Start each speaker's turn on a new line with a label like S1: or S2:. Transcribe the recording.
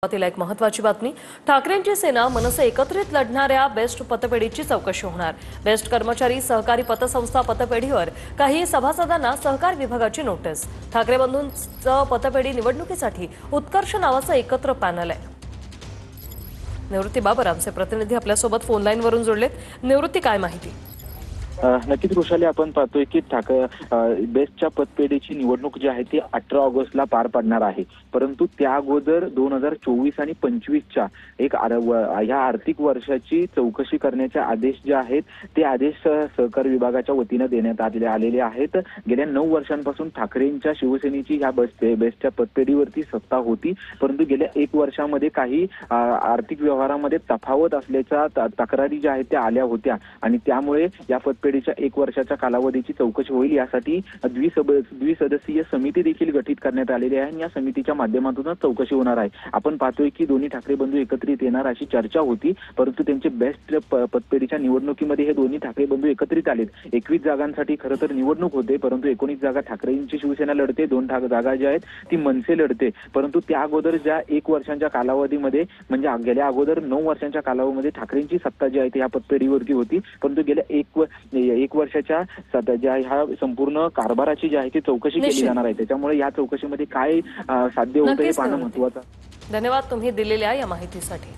S1: सुरुवातीला एक महत्त्वाची बातमी। ठाकरेंची सेना मनसे एकत्रित लढणाऱ्या बेस्ट पतपेढीची चौकशी होणार। बेस्ट कर्मचारी सहकारी पतसंस्था पतपेढीवर काही सभासदांना सहकार विभागाची नोटीस। ठाकरे बंधूंचं पतपेढी निवडणुकीसाठी उत्कर्ष नावाचं एकत्र पॅनल आहे। निवृत्ती बाबर आमचे प्रतिनिधी आपल्यासोबत फोन लाईनवरून जोडलेत। निवृत्ती, काय माहिती?
S2: नक्कीच रोशाली, आपण पाहतोय की बेस्टच्या पतपेढीची निवडणूक जी आहे ती 18 ऑगस्टला पार पडणार आहे। परंतु त्या अगोदर 2024 आणि 25च्या ह्या आर्थिक वर्षाची चौकशी करण्याचे आदेश जे आहेत ते आदेश सहकार विभागाच्या वतीने देण्यात आलेले आहेत। गेल्या 9 वर्षांपासून ठाकरेंच्या शिवसेनेची ह्या बेस्टच्या पतपेढीवरती सत्ता होती, परंतु गेल्या 1 वर्षामध्ये काही आर्थिक व्यवहारामध्ये तफावत असल्याच्या तक्रारी ज्या आहेत त्या आल्या होत्या आणि त्यामुळे या पतपेढीच्या 1 वर्षाच्या कालावधीची चौकशी होईल यासाठी द्विसदस्यीय समिती देखील गठीत करण्यात आलेली आहे आणि या समितीच्या माध्यमातून चौकशी होणार आहे। आपण पाहतोय की दोन्ही ठाकरे बंधू एकत्रित येणार अशी चर्चा होती, परंतु त्यांचे बेस्ट पतपेढीच्या निवडणुकीमध्ये हे दोन्ही ठाकरे बंधू एकत्रित आलेत। 21 जागांसाठी खरं तर निवडणूक होते, परंतु 19 जागा ठाकरेंची शिवसेना लढते, 2 जागा ज्या आहेत ती मनसे लढते। परंतु त्या अगोदर ज्या 1 वर्षांच्या कालावधीमध्ये म्हणजे गेल्या अगोदर 9 वर्षांच्या कालावधीमध्ये ठाकरेंची सत्ता जी आहे ती ह्या पतपेढीवरती होती, परंतु गेल्या 1 वर्षाच्या ज्या ह्या संपूर्ण कारभाराची जी आहे ती चौकशी केली जाणार आहे। त्याच्यामुळे या चौकशीमध्ये काय साध्य होतं हे पाहणं महत्त्वाचं।
S1: धन्यवाद तुम्ही दिलेल्या या माहितीसाठी।